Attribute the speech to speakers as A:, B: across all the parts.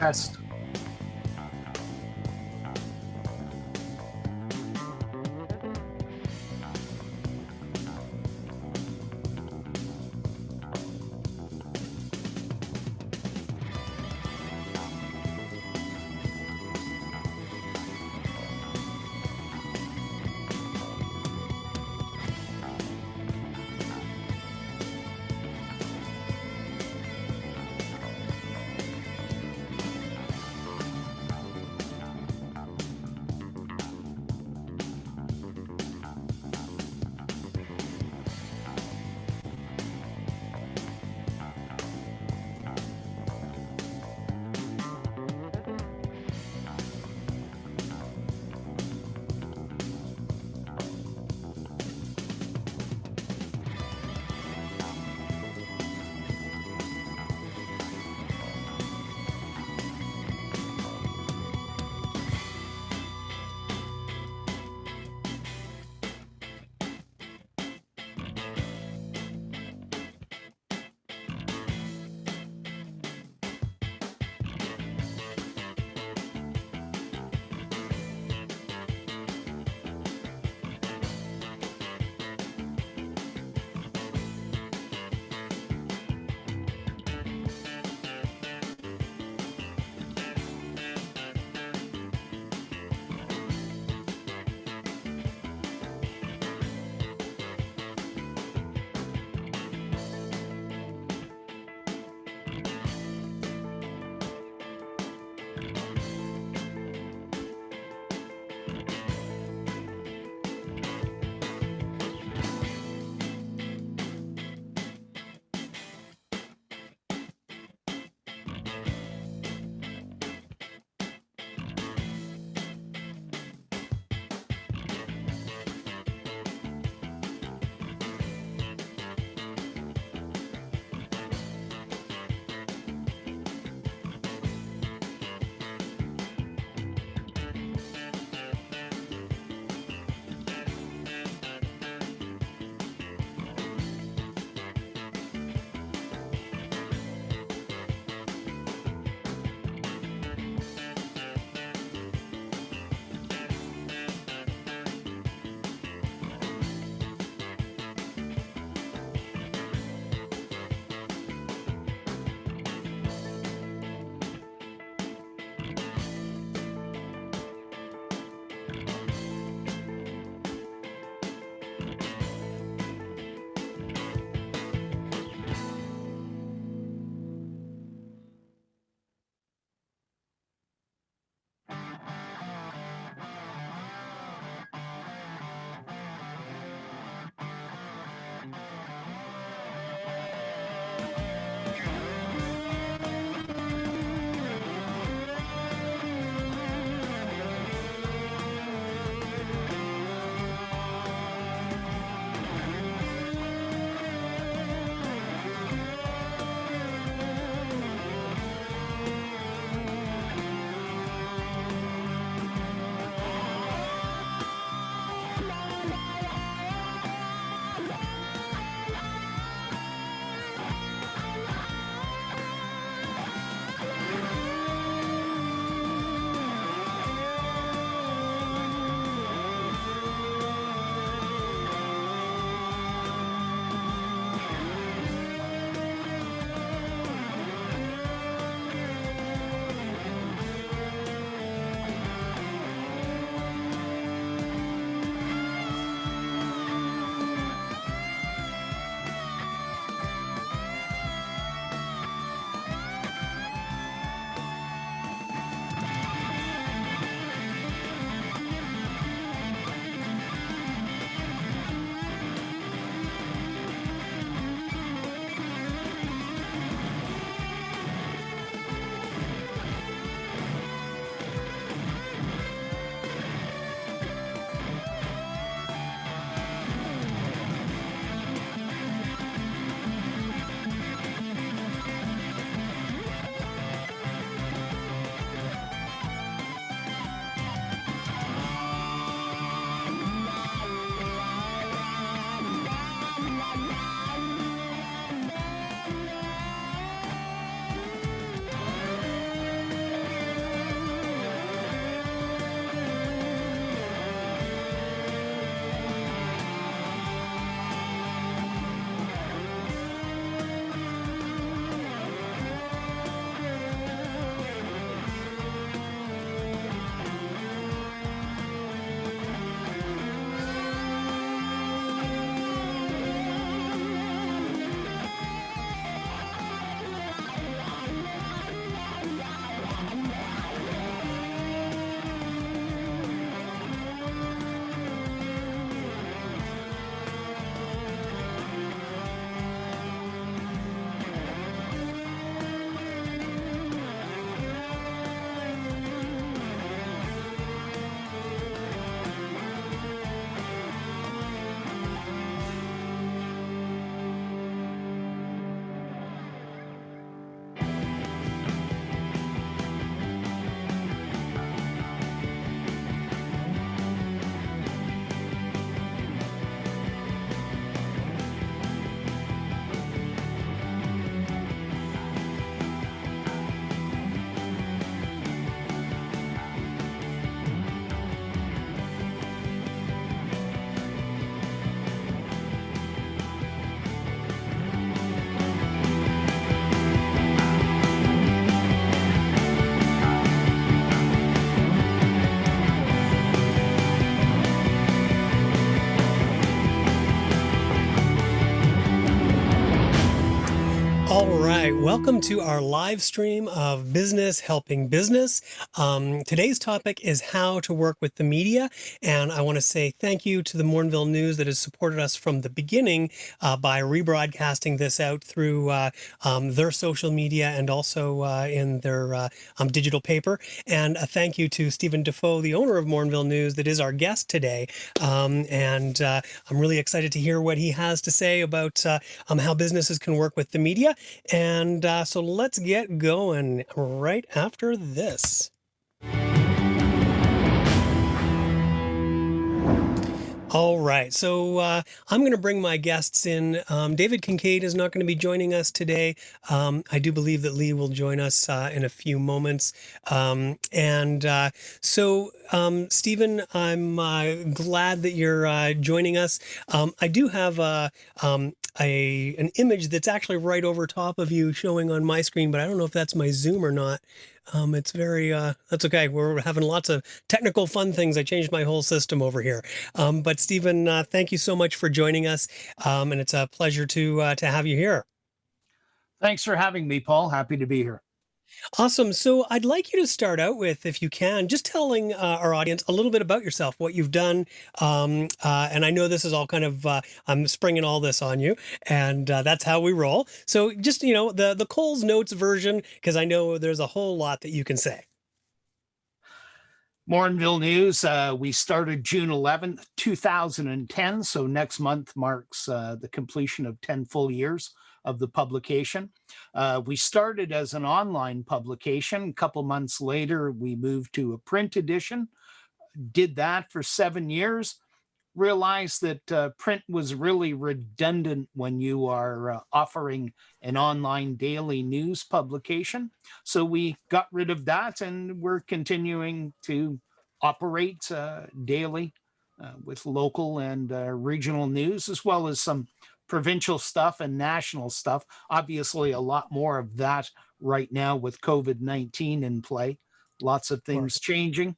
A: test. All right, welcome to our live stream of Business Helping Business. Today's topic is how to work with the media, and I want to say thank you to the Morinville News that has supported us from the beginning by rebroadcasting this out through their social media and also in their digital paper. And a thank you to Stephen Defoe, the owner of Morinville News, that is our guest today. And I'm really excited to hear what he has to say about how businesses can work with the media. And so let's get going right after this. All right, so I'm going to bring my guests in. David Kincaid is not going to be joining us today. I do believe that Lee will join us in a few moments. Stephen, I'm glad that you're joining us. I do have an image that's actually right over top of you showing on my screen, but I don't know if that's my Zoom or not. It's very, that's okay. We're having lots of technical fun things. I changed my whole system over here. But Stephen, thank you so much for joining us. And it's a pleasure to have you here.
B: Thanks for having me, Paul. Happy to be here.
A: Awesome. So I'd like you to start out with, if you can, just telling our audience a little bit about yourself, what you've done. And I know this is all kind of, I'm springing all this on you, and that's how we roll. So just, the Coles Notes version, because I know there's a whole lot that you can say.
B: Morinville News, we started June 11th, 2010. So next month marks the completion of 10 full years of the publication. We started as an online publication. A couple months later, we moved to a print edition, did that for 7 years, realized that print was really redundant when you are offering an online daily news publication. So we got rid of that, and we're continuing to operate daily with local and regional news, as well as some provincial stuff and national stuff. Obviously, a lot more of that right now with COVID-19 in play. Lots of things changing.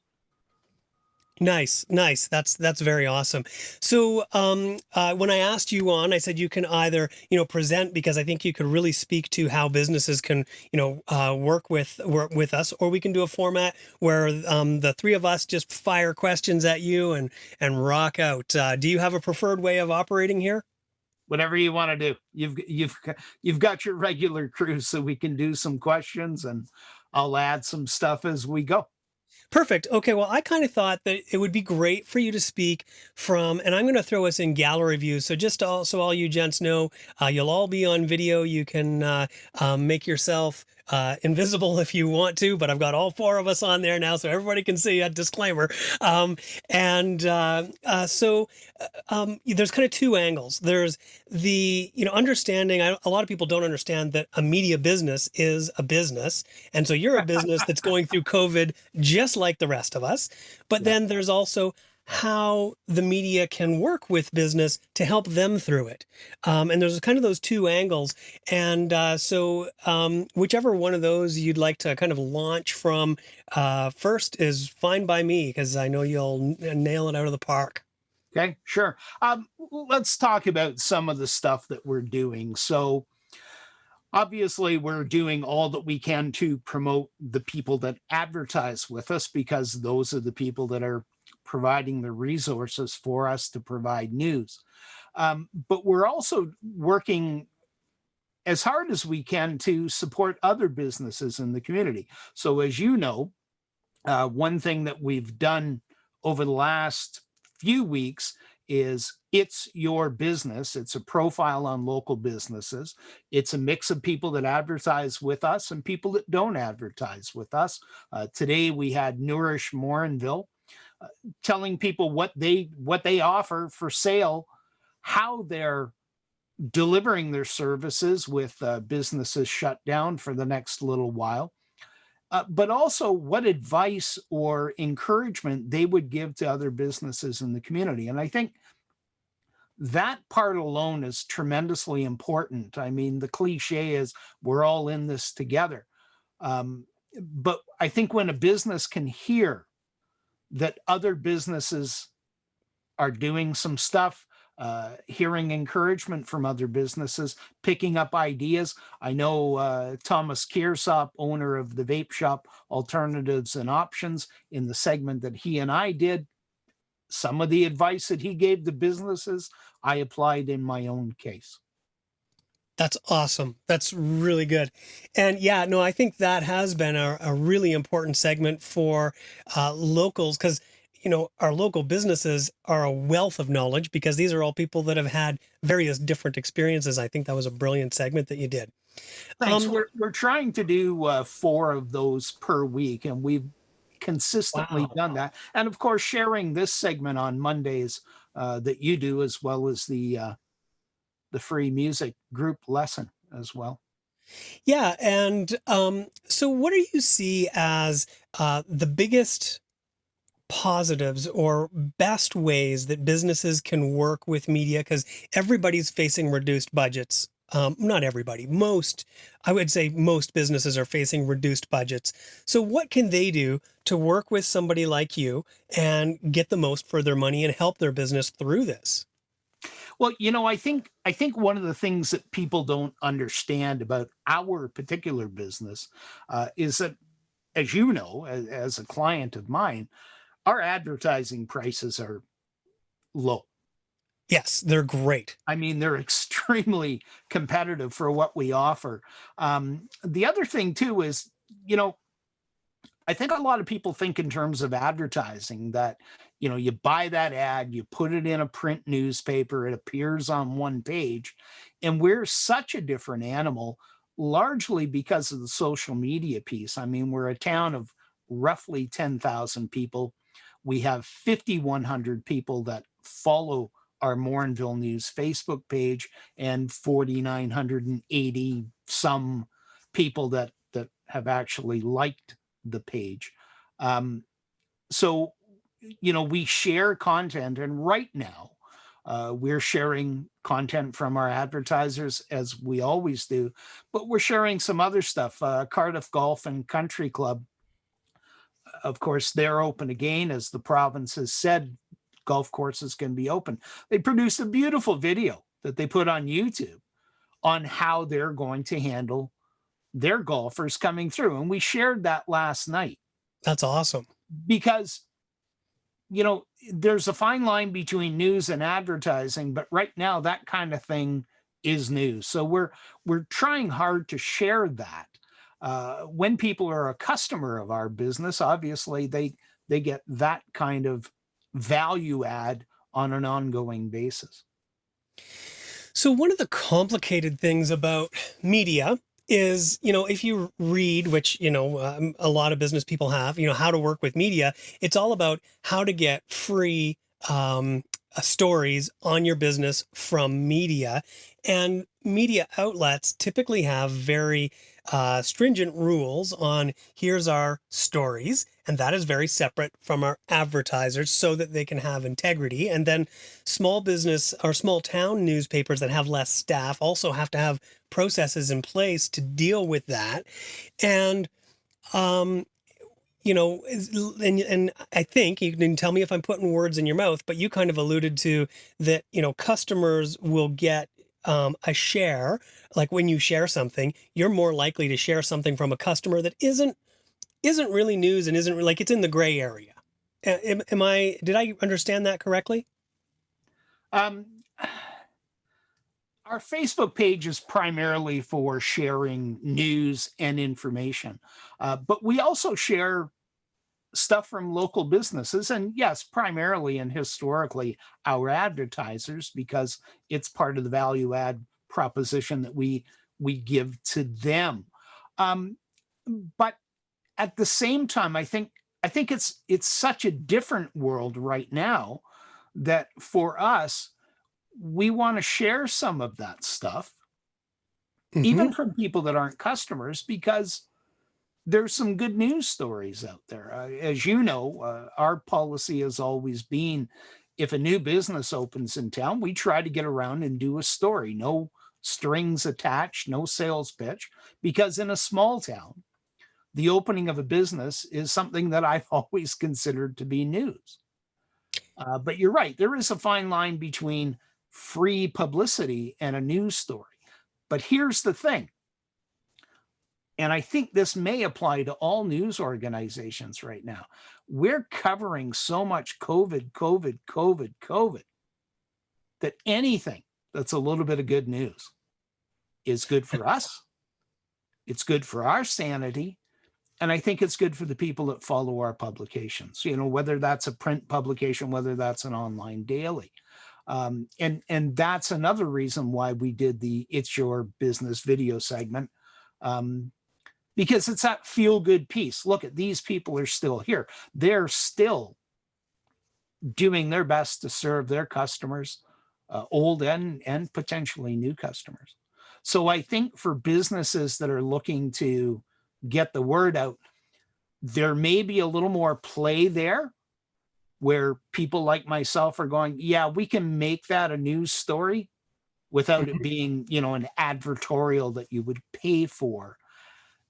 A: Nice. That's very awesome. So when I asked you on, I said you can either present, because I think you could really speak to how businesses can work with us, or we can do a format where the three of us just fire questions at you and rock out. Do you have a preferred way of operating here?
B: Whatever you want to do. You've got your regular crew, so we can do some questions, and I'll add some stuff as we go.
A: Perfect. Okay, well, I kind of thought that it would be great for you to speak from, and I'm going to throw us in gallery view. So just so all you gents know, you'll all be on video. You can make yourself invisible if you want to, but I've got all four of us on there now, so everybody can see a disclaimer. There's kind of two angles. There's the, understanding, a lot of people don't understand that a media business is a business. And so you're a business that's going through COVID just like the rest of us. But then there's also how the media can work with business to help them through it. And there's kind of those two angles. And so whichever one of those you'd like to kind of launch from first is fine by me, because I know you'll nail it out of the park.
B: Okay, sure. Let's talk about some of the stuff that we're doing. So obviously, we're doing all that we can to promote the people that advertise with us, because those are the people that are providing the resources for us to provide news. But we're also working as hard as we can to support other businesses in the community. So as you know, one thing that we've done over the last few weeks is It's Your Business. It's a profile on local businesses. It's a mix of people that advertise with us and people that don't advertise with us. Today we had Nourish Morinville telling people what they offer for sale, how they're delivering their services with businesses shut down for the next little while. But also what advice or encouragement they would give to other businesses in the community. And I think that part alone is tremendously important. I mean, the cliche is we're all in this together. But I think when a business can hear that other businesses are doing some stuff hearing encouragement from other businesses, picking up ideas. I know Thomas Kearsop, owner of the vape shop Alternatives and Options, in the segment that he and I did, some of the advice that he gave the businesses, I applied in my own case.
A: That's awesome. That's really good. And yeah, no, I think that has been a really important segment for locals because, our local businesses are a wealth of knowledge because these are all people that have had various different experiences. I think that was a brilliant segment that you did.
B: Thanks.
A: Um,
B: We're trying to do 4 of those per week, and we've consistently
A: wow.
B: done that. And of course, sharing this segment on Mondays that you do, as well as the free music group lesson as well.
A: Yeah. And so what do you see as the biggest positives or best ways that businesses can work with media because everybody's facing reduced budgets. Not everybody, most, I would say most businesses are facing reduced budgets. So, what can they do to work with somebody like you and get the most for their money and help their business through this?
B: Well, I think one of the things that people don't understand about our particular business is that, as you know, as a client of mine, our advertising prices are low.
A: Yes, they're great.
B: I mean, they're extremely competitive for what we offer. The other thing too is, you know, I think a lot of people think in terms of advertising that, you buy that ad, you put it in a print newspaper, it appears on one page, and we're such a different animal, largely because of the social media piece. I mean, we're a town of roughly 10,000 people. We have 5,100 people that follow our Morinville News Facebook page, and 4,980 some people that have actually liked the page. Um, so, we share content, and right now, we're sharing content from our advertisers as we always do, but we're sharing some other stuff. Cardiff Golf and Country Club, of course, they're open again, as the province has said golf courses can be open. They produced a beautiful video that they put on YouTube on how they're going to handle their golfers coming through. And we shared that last night
A: That's awesome.
B: because, there's a fine line between news and advertising, but right now that kind of thing is news. So we're trying hard to share that. When people are a customer of our business, obviously they get that kind of value add on an ongoing basis.
A: So, one of the complicated things about media is, if you read, which, a lot of business people have, how to work with media, it's all about how to get free stories on your business from media. And media outlets typically have very stringent rules on here's our stories. And that is very separate from our advertisers so that they can have integrity. And then small business or small town newspapers that have less staff also have to have processes in place to deal with that. And, um, and I think you can tell me if I'm putting words in your mouth, but you kind of alluded to that, customers will get a share. Like when you share something, you're more likely to share something from a customer that isn't really news and isn't like it's in the gray area. Did I understand that correctly?
B: Um, our Facebook page is primarily for sharing news and information, but we also share stuff from local businesses, and yes, primarily and historically our advertisers, because it's part of the value add proposition that we give to them. Um, but at the same time, I think it's such a different world right now that for us, we want to share some of that stuff,
A: Hmm.
B: even from people that aren't customers, because there's some good news stories out there. As you know, our policy has always been, if a new business opens in town, we try to get around and do a story. No strings attached, no sales pitch, because in a small town, the opening of a business is something that I've always considered to be news. But you're right, there is a fine line between free publicity and a news story. But here's the thing, and I think this may apply to all news organizations right now. We're covering so much COVID, COVID, COVID, COVID, that anything that's a little bit of good news is good for us. It's good for our sanity. And I think it's good for the people that follow our publications, whether that's a print publication, whether that's an online daily. And that's another reason why we did the It's Your Business video segment, because it's that feel good piece. Look, at these people are still here. They're still doing their best to serve their customers, old and potentially new customers. So I think for businesses that are looking to get the word out, there may be a little more play there, where people like myself are going, yeah, we can make that a news story without it being, an advertorial that you would pay for.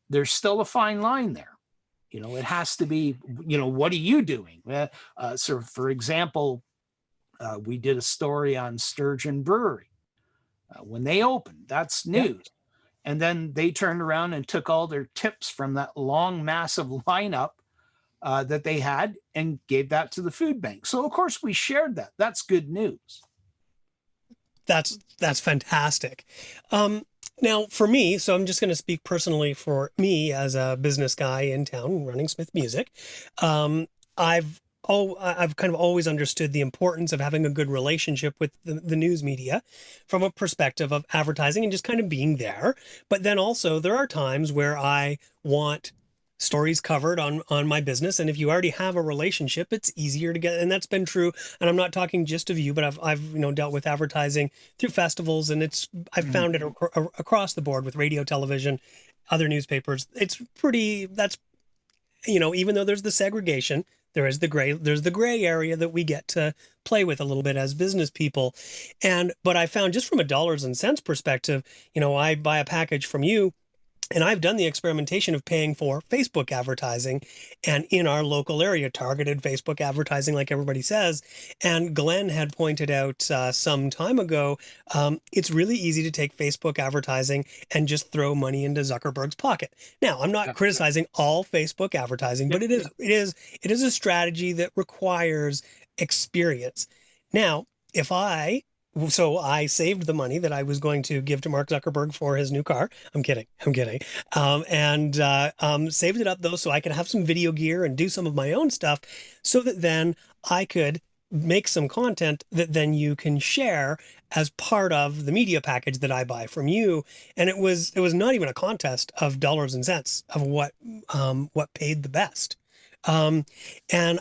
B: There's still a fine line there. It has to be, what are you doing? So for example, we did a story on Sturgeon Brewery. When they opened, that's news.
A: Yep.
B: And then they turned around and took all their tips from that long, massive lineup that they had and gave that to the food bank. So of course we shared that. That's good news.
A: That's fantastic. Now for me, so I'm just going to speak personally for me as a business guy in town running Smith Music. I've kind of always understood the importance of having a good relationship with the news media from a perspective of advertising and just kind of being there. But then also there are times where I want stories covered on my business. And if you already have a relationship, it's easier to get. And that's been true. And I'm not talking just of you, but I've dealt with advertising through festivals, and I've found it across the board with radio, television, other newspapers. It's pretty, that's, even though there's the segregation, there's the gray area that we get to play with a little bit as business people. But I found, just from a dollars and cents perspective, I buy a package from you, and I've done the experimentation of paying for Facebook advertising, and in our local area, targeted Facebook advertising, like everybody says. And Glenn had pointed out some time ago, it's really easy to take Facebook advertising and just throw money into Zuckerberg's pocket. Now, I'm not criticizing all Facebook advertising, but it is a strategy that requires experience. Now, so I saved the money that I was going to give to Mark Zuckerberg for his new car. I'm kidding. And saved it up, though, so I could have some video gear and do some of my own stuff, so that then I could make some content that then you can share as part of the media package that I buy from you. And it was not even a contest of dollars and cents of what paid the best. And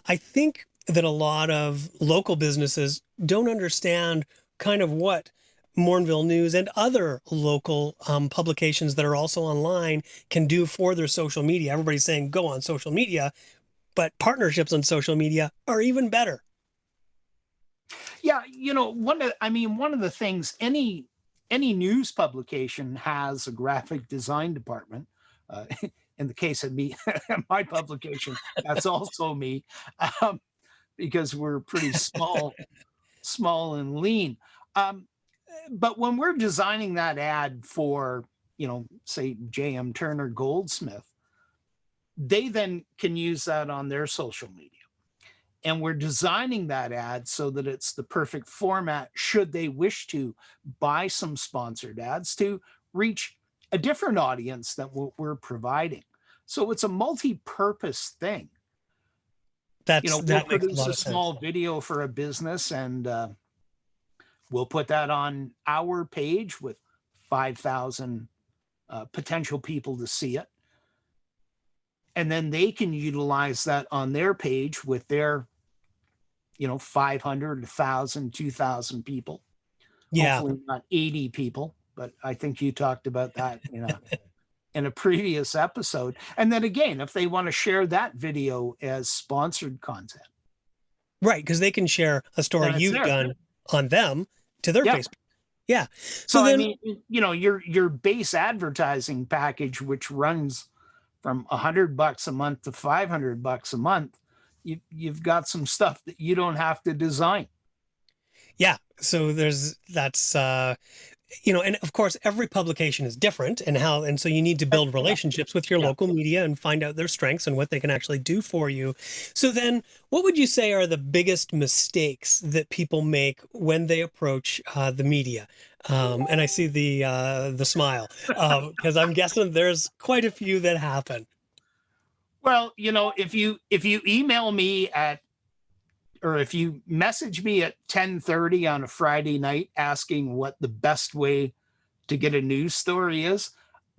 A: I think that a lot of local businesses don't understand kind of what Morinville News and other local publications that are also online can do for their social media. Everybody's saying go on social media, but partnerships on social media are even better.
B: Yeah, one of the things, any news publication has a graphic design department. In the case of me, my publication, that's also me, because we're pretty small and lean. But when we're designing that ad for, say, J.M. Turner Goldsmith, they then can use that on their social media. And we're designing that ad so that it's the perfect format, should they wish to buy some sponsored ads, to reach a different audience than what we're providing. So it's a multi-purpose thing.
A: That
B: we'll
A: makes
B: produce
A: a lot
B: a
A: of
B: small
A: sense.
B: video for a business, and we'll put that on our page with 5,000 potential people to see it. And then they can utilize that on their page with their, 500, 1,000, 2,000 people.
A: Yeah.
B: Hopefully not 80 people, but I think you talked about that in a previous episode. And then again, if they want to share that video as sponsored content.
A: Right, because they can share a story you've done on them to their Facebook. Yeah.
B: So then, your base advertising package, which runs from $100 a month to $500 a month, you've got some stuff that you don't have to design.
A: Yeah. So and of course, every publication is different and so you need to build
B: Yeah,
A: relationships with your
B: yeah.
A: local media and find out their strengths and what they can actually do for you. So then, what would you say are the biggest mistakes that people make when they approach the media? And I see the smile because I'm guessing there's quite a few that happen.
B: Well, if you email me at or if you message me at 10:30 on a Friday night asking what the best way to get a news story is,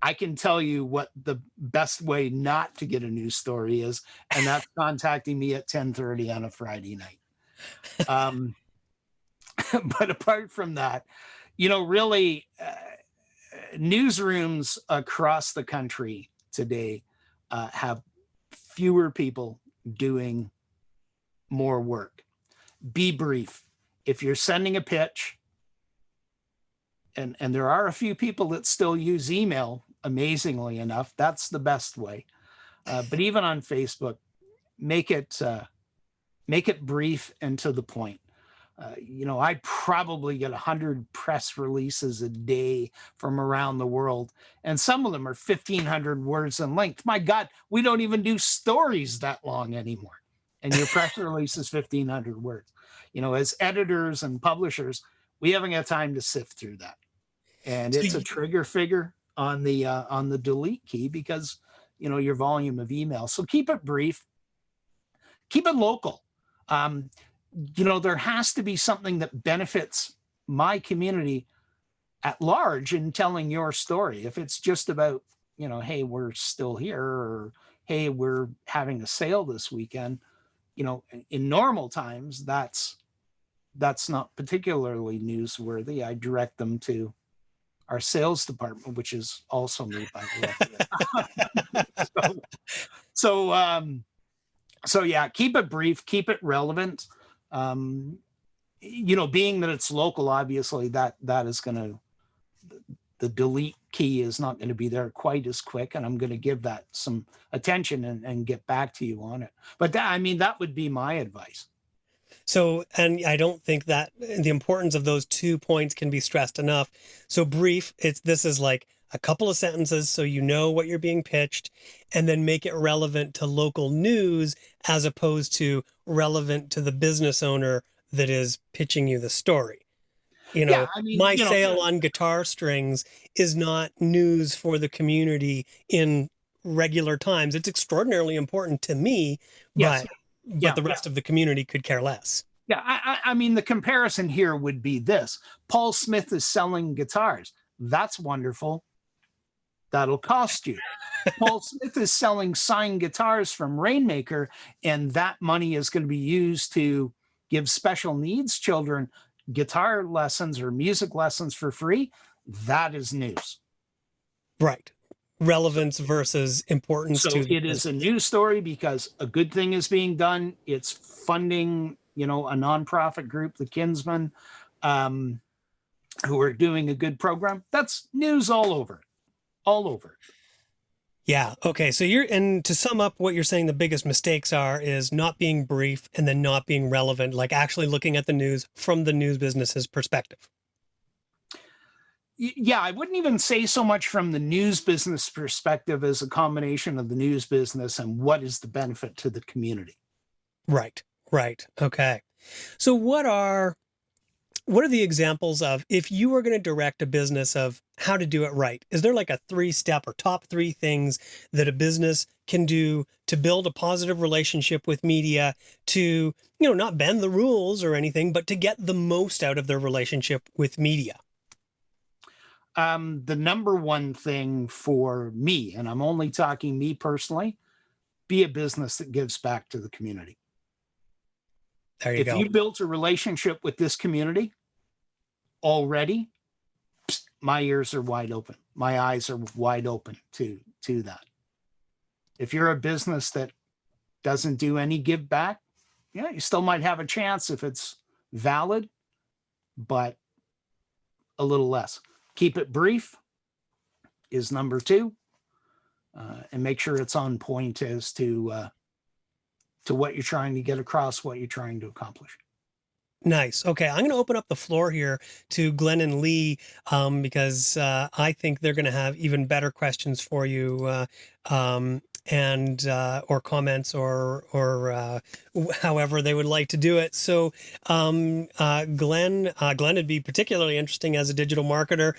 B: I can tell you what the best way not to get a news story is, and that's contacting me at 10:30 on a Friday night. Um, but apart from that, really, newsrooms across the country today have fewer people doing more work. Be brief. If you're sending a pitch, and there are a few people that still use email, amazingly enough, that's the best way. But even on Facebook, make it make it brief and to the point. I probably get 100 press releases a day from around the world, and some of them are 1,500 words in length. My God, we don't even do stories that long anymore. And your press release is 1,500 words. As editors and publishers, we haven't got time to sift through that. And
A: So
B: it's a trigger figure on the delete key because your volume of email. So keep it brief, keep it local. Um, there has to be something that benefits my community at large in telling your story. If it's just about, hey, we're still here, or hey, we're having a sale this weekend, in normal times, that's not particularly newsworthy. I direct them to our sales department, which is also me, by the way. so, um, so yeah, keep it brief, keep it relevant. Um, being that it's local, obviously that is going to, the delete key is not going to be there quite as quick, and I'm going to give that some attention and get back to you on it. But that would be my advice.
A: So, and I don't think that the importance of those 2 points can be stressed enough. So brief, this is like a couple of sentences so you know what you're being pitched, and then make it relevant to local news as opposed to relevant to the business owner that is pitching you the story.
B: Yeah,
A: My sale on guitar strings is not news for the community in regular times. It's extraordinarily important to me,
B: yes,
A: but
B: yeah,
A: the rest of the community could care less.
B: yeah. The comparison here would be this: Paul Smith is selling guitars. That's wonderful. That'll cost you. Paul Smith is selling signed guitars from Rainmaker, and that money is going to be used to give special needs children guitar lessons or music lessons for free. That is news.
A: Right. Relevance versus importance
B: So
A: to the
B: it is a
A: business.
B: news story because a good thing is being done. It's funding, a nonprofit group, the Kinsmen, um, who are doing a good program. That's news all over, all over.
A: Yeah. Okay. So and to sum up what you're saying, the biggest mistakes are is not being brief and then not being relevant, like actually looking at the news from the news business's perspective.
B: Yeah, I wouldn't even say so much from the news business perspective as a combination of the news business and what is the benefit to the community.
A: Right. Right. Okay. So what are the examples of if you were going to direct a business of how to do it right? Is there like a 3-step or top 3 things that a business can do to build a positive relationship with media to, not bend the rules or anything, but to get the most out of their relationship with media?
B: The number one thing for me, and I'm only talking me personally, be a business that gives back to the community.
A: There you
B: If
A: go.
B: you built a relationship with this community already, my ears are wide open. My eyes are wide open to that. If you're a business that doesn't do any give back, yeah, you still might have a chance if it's valid, but a little less. Keep it brief is number two, and make sure it's on point as to what you're trying to get across, what you're trying to accomplish.
A: Nice. Okay, I'm going to open up the floor here to Glenn and Lee because I think they're going to have even better questions for you, and or comments or however they would like to do it. So, Glenn, would be particularly interesting as a digital marketer.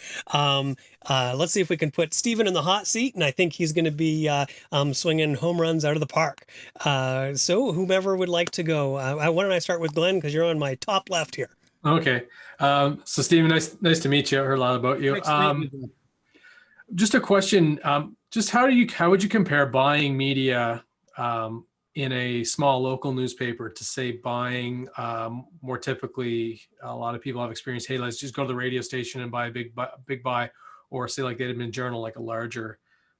A: Let's see if we can put Stephen in the hot seat, and I think he's going to be swinging home runs out of the park. So, whomever would like to go, why don't I start with Glenn because you're on my top left here.
C: Okay. So Stephen, nice to meet you. I heard a lot about you.
B: Next week,
C: Just a question. Just how would you compare buying media in a small local newspaper to say buying more typically, a lot of people have experienced, hey, let's just go to the radio station and buy a big buy, or say like the Edmonton Journal, like a larger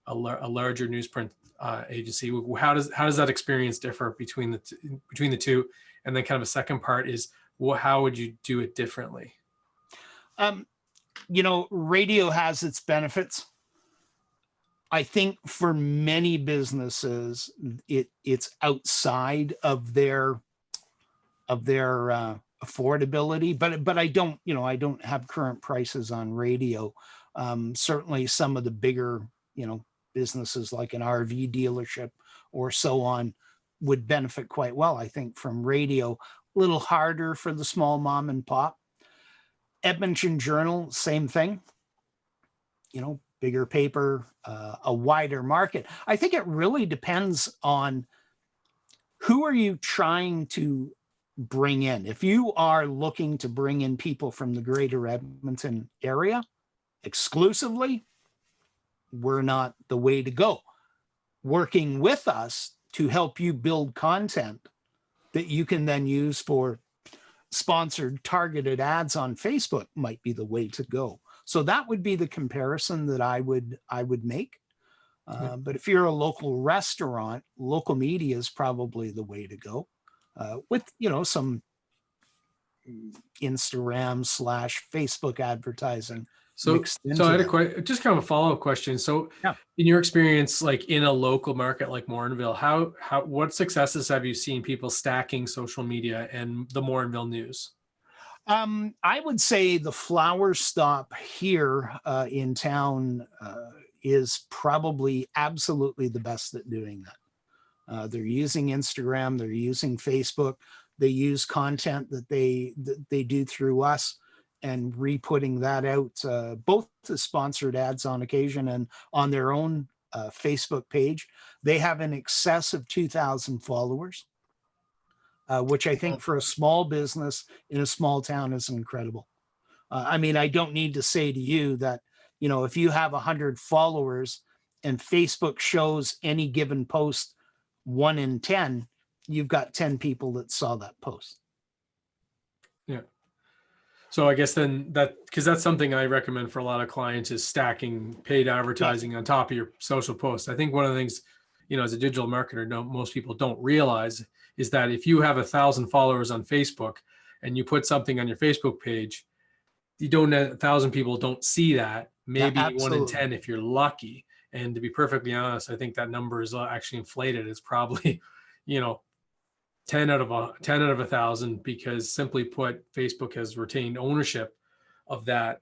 C: newsprint agency. How does that experience differ between the two? And then kind of a second part is, how would you do it differently?
B: Radio has its benefits. I think for many businesses, it's outside of their affordability. But I don't have current prices on radio. Certainly, some of the bigger businesses like an RV dealership or so on would benefit quite well, I think, from radio. A little harder for the small mom and pop. Edmonton Journal, same thing. Bigger paper, a wider market. I think it really depends on who are you trying to bring in. If you are looking to bring in people from the greater Edmonton area exclusively, we're not the way to go. Working with us to help you build content that you can then use for sponsored targeted ads on Facebook might be the way to go. So that would be the comparison that I would make. But if you're a local restaurant, local media is probably the way to go, with some Instagram/Facebook advertising.
C: So I had just kind of a follow-up question. So
B: yeah.
C: In your experience, like in a local market like Morinville, what successes have you seen people stacking social media and the Morinville news?
B: I would say the flower stop here in town is probably absolutely the best at doing that. They're using Instagram, they're using Facebook, they use content that they do through us and re-putting that out, both as sponsored ads on occasion and on their own Facebook page. They have in excess of 2,000 followers. Which I think for a small business in a small town is incredible. I don't need to say to you that, if you have 100 followers and Facebook shows any given post 1 in 10, you've got 10 people that saw that post.
C: Yeah. So I guess then because that's something I recommend for a lot of clients is stacking paid advertising on top of your social posts. I think one of the things, as a digital marketer, most people don't realize is that if you have 1,000 followers on Facebook and you put something on your Facebook page, 1,000 people don't see that. Maybe 1 in 10 if you're lucky. And to be perfectly honest, I think that number is actually inflated. It's probably, 10 out of 1,000, because simply put, Facebook has retained ownership of that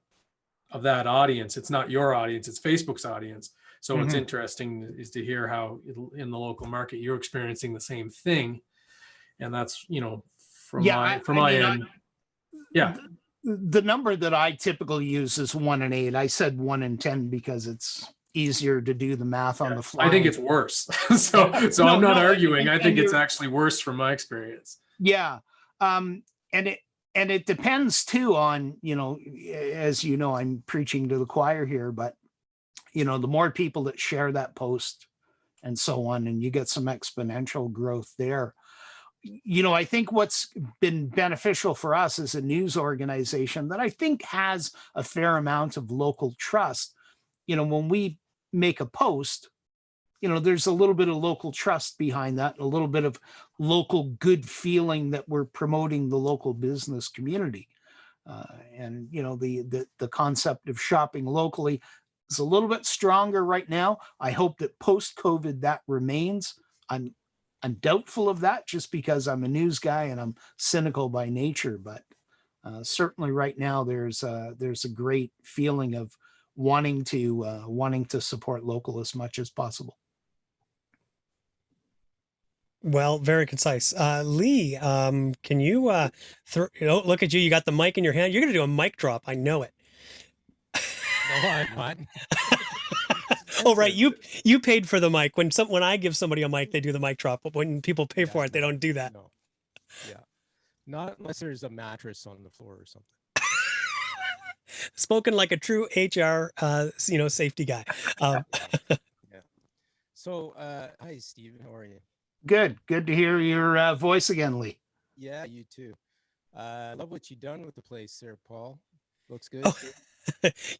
C: audience. It's not your audience, it's Facebook's audience. So What's interesting is to hear how in the local market you're experiencing the same thing. And that's, from my end.
B: The number that I typically use is 1 in 8. I said 1 in 10 because it's easier to do and math on the fly.
C: I think it's worse. so I'm not arguing. I think it's actually worse from my experience.
B: Yeah. And it depends too on, as I'm preaching to the choir here, but the more people that share that post and so on, and you get some exponential growth there. I think what's been beneficial for us as a news organization that I think has a fair amount of local trust, when we make a post, there's a little bit of local trust behind that, a little bit of local good feeling that we're promoting the local business community. And, the concept of shopping locally is a little bit stronger right now. I hope that post-COVID that remains. I'm I'm doubtful of that just because I'm a news guy and I'm cynical by nature. But certainly right now there's a great feeling of wanting to support local as much as possible.
A: Well, very concise. Lee, can you look at you? You got the mic in your hand. You're going to do a mic drop. I know it.
D: No, I'm not.
A: Oh, right. You paid for the mic. When I give somebody a mic, they do the mic drop. But when people pay for it, they don't do that.
D: No. Yeah. Not unless there's a mattress on the floor or something.
A: Spoken like a true HR, safety guy.
D: Yeah. So, hi, Stephen. How are you?
B: Good to hear your voice again, Lee.
D: Yeah, you too. I love what you've done with the place there, Paul. Looks good.
A: Oh,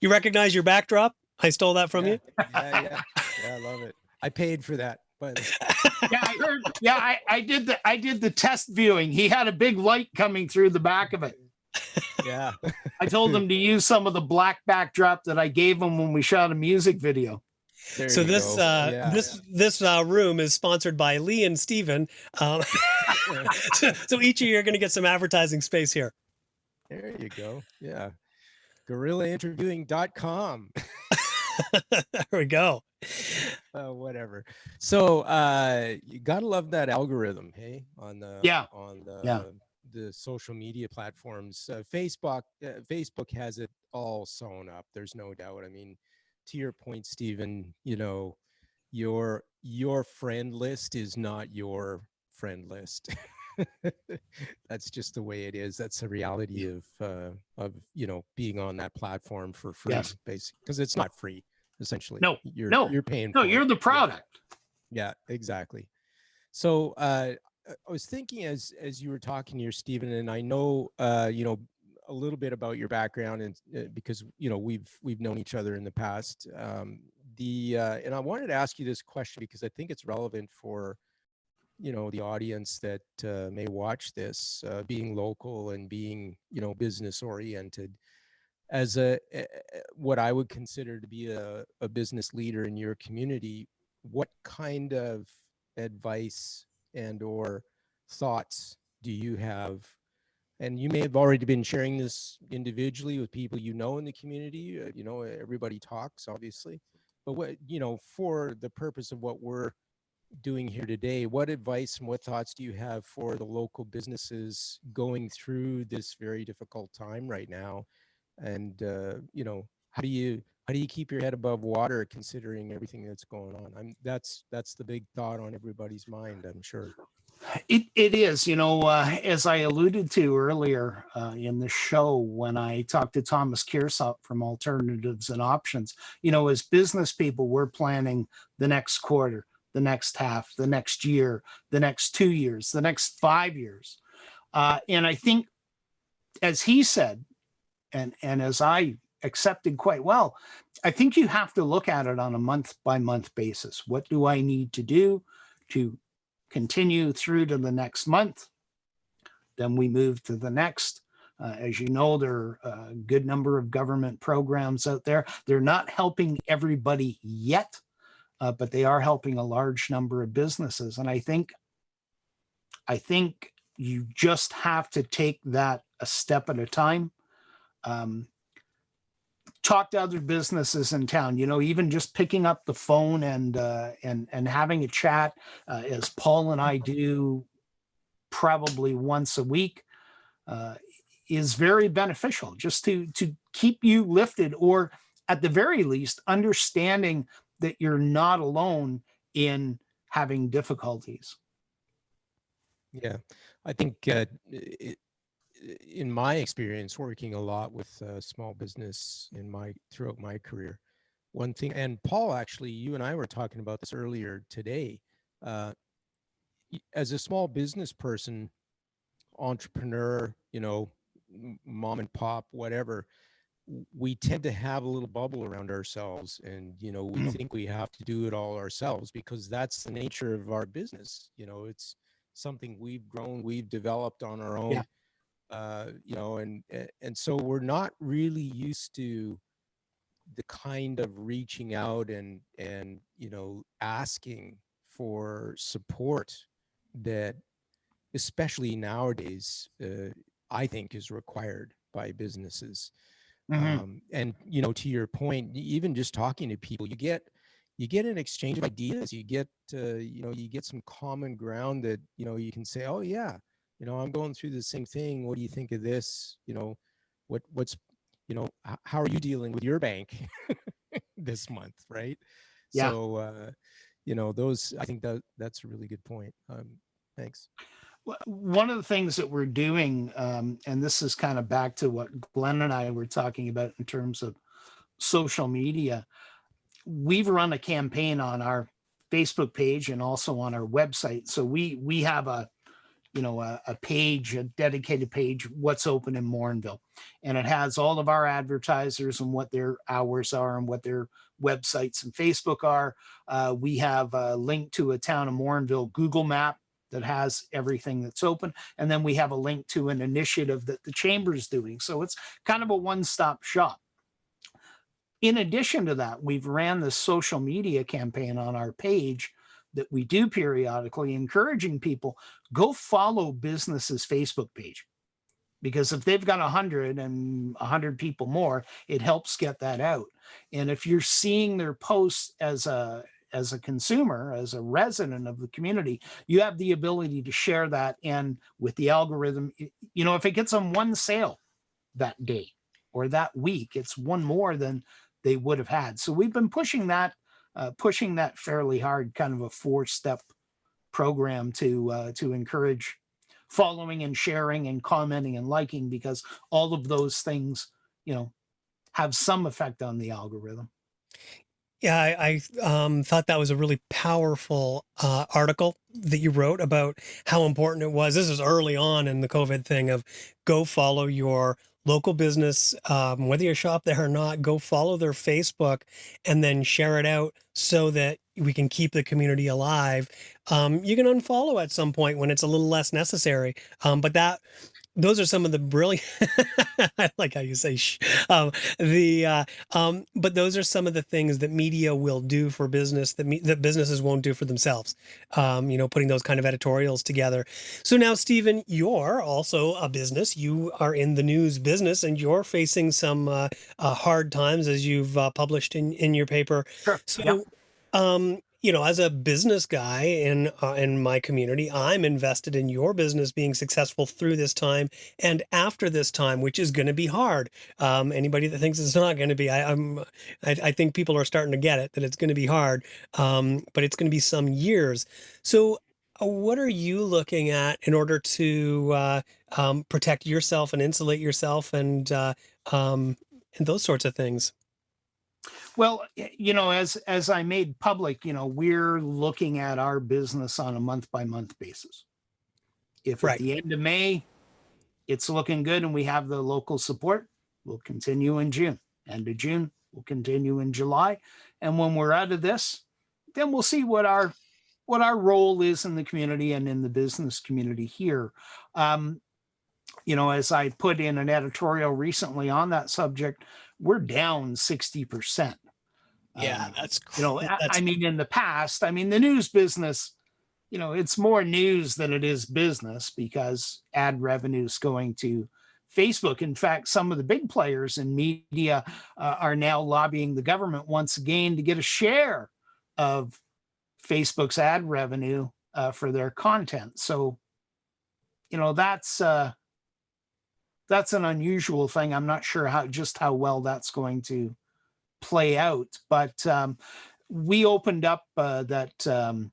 A: you recognize your backdrop? I stole that from you.
D: Yeah, I love it. I paid for that, but
B: Yeah, I heard. Yeah, I did the test viewing. He had a big light coming through the back of it.
D: yeah.
B: I told him to use some of the black backdrop that I gave him when we shot a music video.
D: There
A: So
D: you
A: this
D: go.
A: this room is sponsored by Lee and Steven. So each of you are going to get some advertising space here.
D: There you go. Yeah. GorillaInterviewing.com.
A: There we go.
D: Whatever. So you gotta love that algorithm, hey, on the social media platforms. Facebook has it all sewn up. There's no doubt. I mean, to your point, Stephen, your friend list is not your friend list. That's just the way it is. That's the reality of being on that platform for free, basically, because it's not free. Essentially, you're paying.
B: No, you're the product.
D: Yeah, exactly. So I was thinking as you were talking here, Stephen, and I know a little bit about your background, and because we've known each other in the past. And I wanted to ask you this question because I think it's relevant for the audience that may watch this, being local and being business oriented. As what I would consider to be a business leader in your community, what kind of advice and or thoughts do you have? And you may have already been sharing this individually with people in the community. Everybody talks, obviously, but what for the purpose of what we're doing here today, what advice and what thoughts do you have for the local businesses going through this very difficult time right now? And how do you keep your head above water considering everything that's going on? That's the big thought on everybody's mind, I'm sure.
B: It is, as I alluded to earlier in the show when I talked to Thomas Kearsop from Alternatives and Options, as business people, we're planning the next quarter, the next half, the next year, the next 2 years, the next 5 years. And I think, as he said, and as I accepted quite well, I think you have to look at it on a month-by-month basis. What do I need to do to continue through to the next month? Then we move to the next. As you know, there are a good number of government programs out there. They're not helping everybody yet, but they are helping a large number of businesses. And I think you just have to take that a step at a time. Talk to other businesses in town, even just picking up the phone and having a chat, as Paul and I do probably once a week, is very beneficial, just to keep you lifted, or at the very least understanding that you're not alone in having difficulties.
D: Yeah, I think in my experience working a lot with small business throughout my career, one thing, and Paul, actually, you and I were talking about this earlier today, as a small business person, entrepreneur, mom and pop, whatever, we tend to have a little bubble around ourselves, and we think we have to do it all ourselves because that's the nature of our business. It's something we've grown, we've developed on our own. And so we're not really used to the kind of reaching out and asking for support that, especially nowadays, I think is required by businesses.
B: Mhm.
D: And to your point, even just talking to people, you get an exchange of ideas. You get you get some common ground that you can say, oh yeah, I'm going through the same thing. What do you think of this? What's how are you dealing with your bank this month, right?
B: Yeah.
D: So those, I think that's a really good point. Thanks.
B: One of the things that we're doing, and this is kind of back to what Glenn and I were talking about in terms of social media, we've run a campaign on our Facebook page and also on our website. So we have a page, a dedicated page, what's open in Morinville, and it has all of our advertisers and what their hours are and what their websites and Facebook are. We have a link to a town of Morinville Google map that has everything that's open, and then we have a link to an initiative that the chamber is doing. So it's kind of a one-stop shop. In addition to that, we've ran this social media campaign on our page that we do periodically, encouraging people, go follow businesses Facebook page, because if they've got 100 people more, it helps get that out. And if you're seeing their posts as a consumer, as a resident of the community, you have the ability to share that. And with the algorithm, if it gets them one sale that day or that week, it's one more than they would have had. So we've been pushing that fairly hard, kind of a 4-step program to encourage following and sharing and commenting and liking, because all of those things, have some effect on the algorithm.
A: Yeah, I thought that was a really powerful article that you wrote about how important it was. This is early on in the COVID thing of go follow your local business, whether you shop there or not, go follow their Facebook and then share it out so that we can keep the community alive. You can unfollow at some point when it's a little less necessary, but those are some of the brilliant, I like how you say shh. But those are some of the things that media will do for business that businesses won't do for themselves. Putting those kind of editorials together. So now, Stephen, you're also a business. You are in the news business, and you're facing some hard times, as you've published in your paper.
B: Sure. Yep.
A: So, as a business guy in my community, I'm invested in your business being successful through this time and after this time, which is going to be hard. Anybody that thinks it's not going to be, I think people are starting to get it, that it's going to be hard, but it's going to be some years. So, what are you looking at in order to protect yourself and insulate yourself and those sorts of things?
B: Well, as I made public, we're looking at our business on a month by month basis. If at
A: Right.
B: the end of May it's looking good and we have the local support, we'll continue in June. End of June, we'll continue in July. And when we're out of this, then we'll see what our role is in the community and in the business community here. As I put in an editorial recently on that subject, we're down 60%.
A: Yeah,
B: I mean, in the past, the news business, it's more news than it is business, because ad revenue is going to Facebook. In fact, some of the big players in media are now lobbying the government once again to get a share of Facebook's ad revenue for their content. So, that's an unusual thing. I'm not sure how well that's going to play out, but we opened up that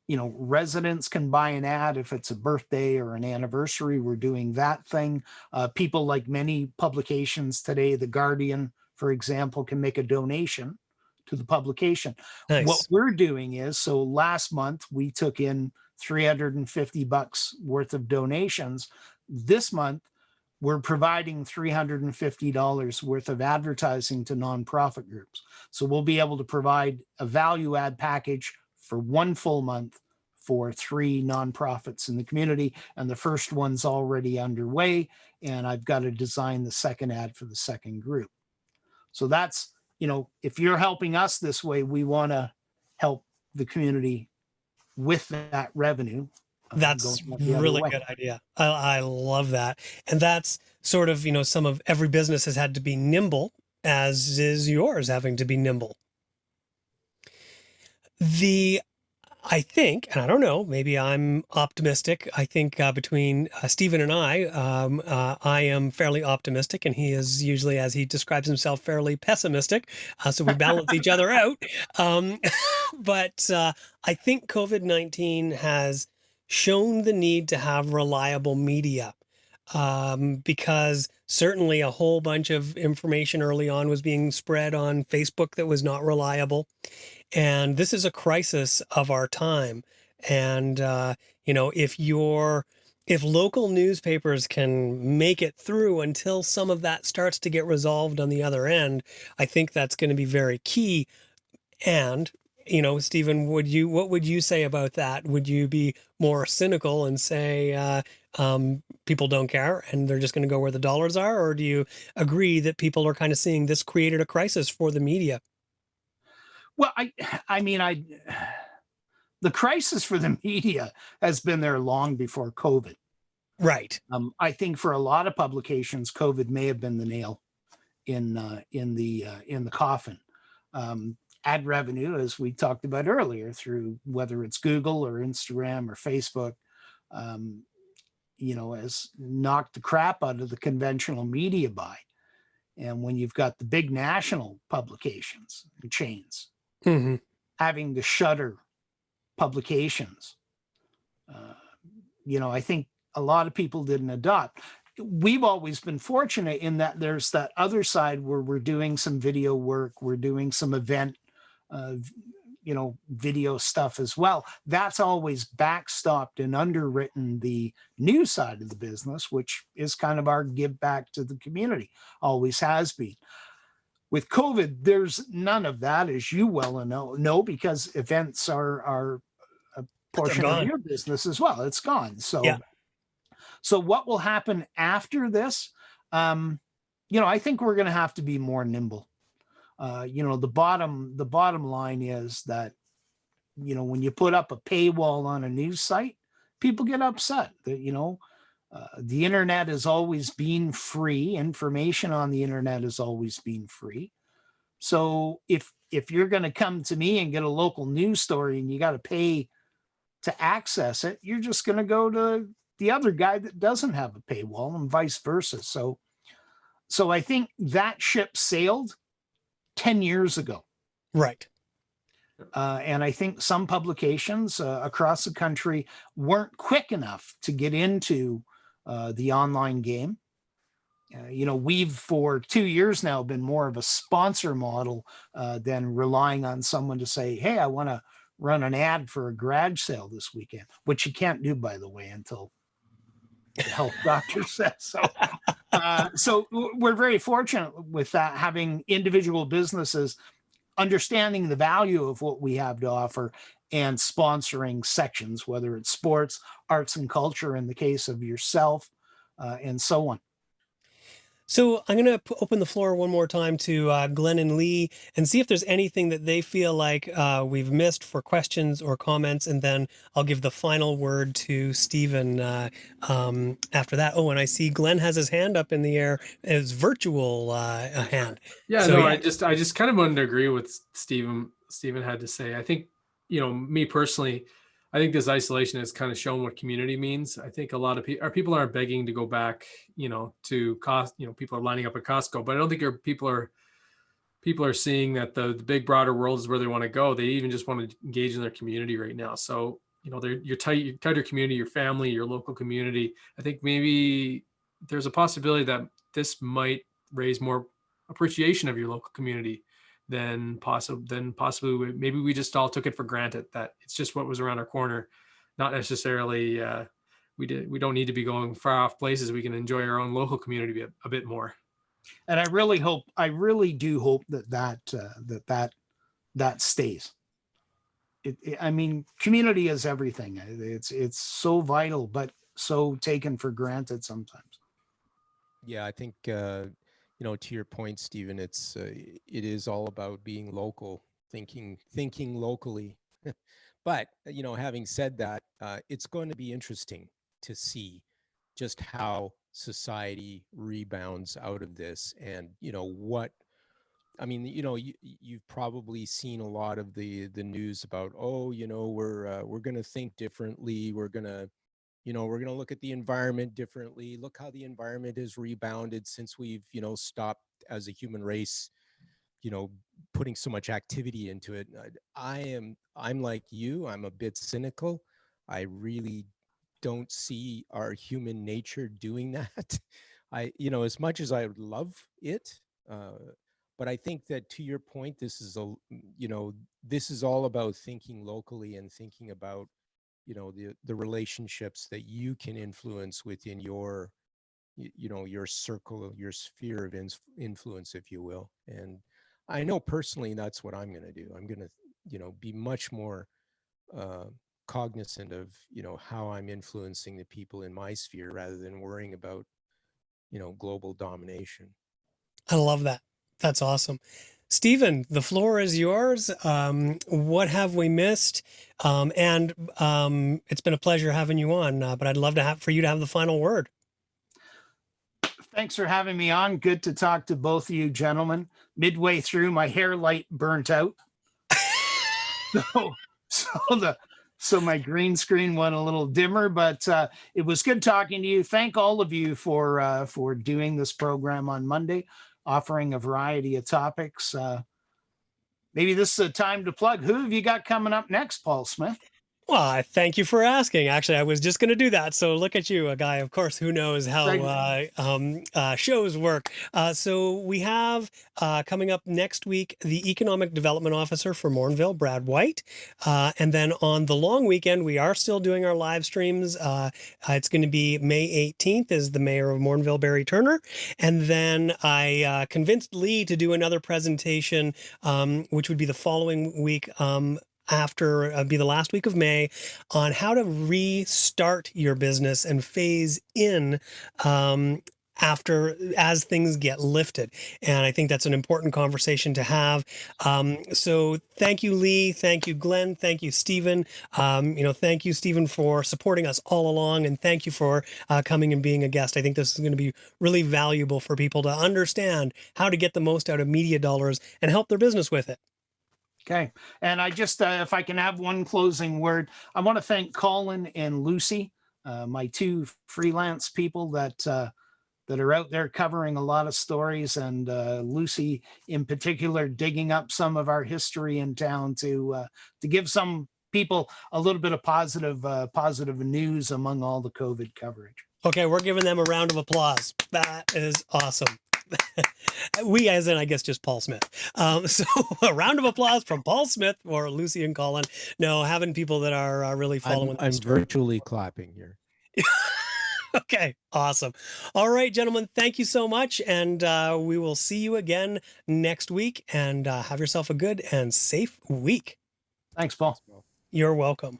B: residents can buy an ad if it's a birthday or an anniversary. We're doing that thing. People, like many publications today, The Guardian, for example, can make a donation to the publication. What
A: nice.
B: we're doing is, so last month we took in $350 worth of donations. This month we're providing $350 worth of advertising to nonprofit groups. So we'll be able to provide a value add package for one full month for 3 nonprofits in the community. And the first one's already underway. And I've got to design the second ad for the second group. So that's, if you're helping us this way, we want to help the community with that revenue. going
A: That's
B: the other
A: really
B: way.
A: good idea. I love that. And that's sort of, some of every business has had to be nimble, as is yours having to be nimble. The I think, and I don't know, maybe I'm optimistic. I think between Stephen and I am fairly optimistic, and he is usually, as he describes himself, fairly pessimistic. So we balance each other out. Um, but I think COVID-19 has shown the need to have reliable media. Because certainly a whole bunch of information early on was being spread on Facebook that was not reliable. And this is a crisis of our time. And, if local newspapers can make it through until some of that starts to get resolved on the other end, I think that's going to be very key. And, Stephen, what would you say about that? Would you be more cynical and say, people don't care and they're just going to go where the dollars are? Or do you agree that people are kind of seeing this created a crisis for the media?
B: Well, I mean, the crisis for the media has been there long before COVID.
A: Right.
B: I think for a lot of publications, COVID may have been the nail in the coffin. Ad revenue, as we talked about earlier, through whether it's Google or Instagram or Facebook, um, has knocked the crap out of the conventional media buy. And when you've got the big national publications and chains
A: Hmm.
B: having to shutter publications, I think a lot of people didn't adopt. We've always been fortunate in that there's that other side where we're doing some video work, we're doing some event, uh, video stuff as well. That's always backstopped and underwritten the news side of the business, which is kind of our give back to the community, always has been. With COVID, there's none of that, as you well know, because events are a
A: They're
B: portion of
A: gone.
B: your business as well. It's gone.
A: Yeah.
B: So what will happen after this? I think we're going to have to be more nimble. The bottom line is that, when you put up a paywall on a news site, people get upset. The internet has always been free. Information on the internet has always been free. So if you're going to come to me and get a local news story and you got to pay to access it, you're just going to go to the other guy that doesn't have a paywall, and vice versa. So I think that ship sailed 10 years ago.
A: Right.
B: And I think some publications across the country weren't quick enough to get into the online game. We've for 2 years now been more of a sponsor model than relying on someone to say, hey, I want to run an ad for a garage sale this weekend, which you can't do, by the way, until the health doctor says so. So we're very fortunate with that, having individual businesses understanding the value of what we have to offer and sponsoring sections, whether it's sports, arts and culture, in the case of yourself, and so on.
A: So I'm going to open the floor one more time to Glenn and Lee and see if there's anything that they feel like we've missed for questions or comments. And then I'll give the final word to Stephen after that. Oh, and I see Glenn has his hand up in the air, his virtual hand.
C: Yeah,
A: So,
C: no,
A: yeah.
C: I just kind of wanted to agree with Stephen had to say. I think, me personally, I think this isolation has kind of shown what community means. I think a lot of people aren't begging to go back, to cost, people are lining up at Costco, but I don't think people are seeing that the big broader world is where they want to go. They even just want to engage in their community right now. So, your tighter community, your family, your local community. I think maybe there's a possibility that this might raise more appreciation of your local community than possibly maybe we just all took it for granted that it's just what was around our corner, not necessarily we don't need to be going far off places. We can enjoy our own local community a bit more.
B: And I really do hope that stays. I mean, community is everything. It's so vital, but so taken for granted sometimes.
D: Yeah, I think to your point, Stephen, it is all about being local, thinking locally. But, having said that, it's going to be interesting to see just how society rebounds out of this, and, you've probably seen a lot of the news about, we're going to think differently. We're going to look at the environment differently. Look how the environment has rebounded since we've, stopped as a human race, putting so much activity into it. I'm like you, I'm a bit cynical. I really don't see our human nature doing that. As much as I would love it, but I think that, to your point, this is all about thinking locally and thinking about, the relationships that you can influence within your, your circle, your sphere of influence, if you will. And I know personally that's what I'm going to do. I'm going to, be much more cognizant of, how I'm influencing the people in my sphere rather than worrying about, global domination.
A: I love that. That's awesome. Stephen, the floor is yours. What have we missed? It's been a pleasure having you on, but I'd love for you to have the final word.
B: Thanks for having me on. Good to talk to both of you gentlemen. Midway through, my hair light burnt out. So my green screen went a little dimmer, but it was good talking to you. Thank all of you for doing this program on Monday, offering a variety of topics. Maybe this is a time to plug. Who have you got coming up next, Paul Smith?
A: Well, I thank you for asking. Actually, I was just going to do that. So look at you, a guy, of course, who knows how shows work. So we have coming up next week, the Economic Development Officer for Morinville, Brad White. And then on the long weekend, we are still doing our live streams. It's going to be May 18th is the mayor of Morinville, Barry Turner. And then I convinced Lee to do another presentation, which would be the following week, after be the last week of May, on how to restart your business and phase in as things get lifted. And I think that's an important conversation to have. So thank you, Lee. Thank you, Glenn. Thank you, Stephen. Thank you, Stephen, for supporting us all along. And thank you for coming and being a guest. I think this is going to be really valuable for people to understand how to get the most out of media dollars and help their business with it.
B: Okay. And I just, if I can have one closing word, I want to thank Colin and Lucy, my two freelance people that are out there covering a lot of stories, and Lucy in particular digging up some of our history in town to give some people a little bit of positive news among all the COVID coverage.
A: Okay, we're giving them a round of applause. That is awesome. We, as in, I guess, just Paul Smith. So a round of applause from Paul Smith for Lucy and Colin. No, having people that are really following.
D: I'm virtually clapping here.
A: Okay, awesome. All right, gentlemen, thank you so much. And we will see you again next week. And have yourself a good and safe week.
B: Thanks, Paul.
A: You're welcome.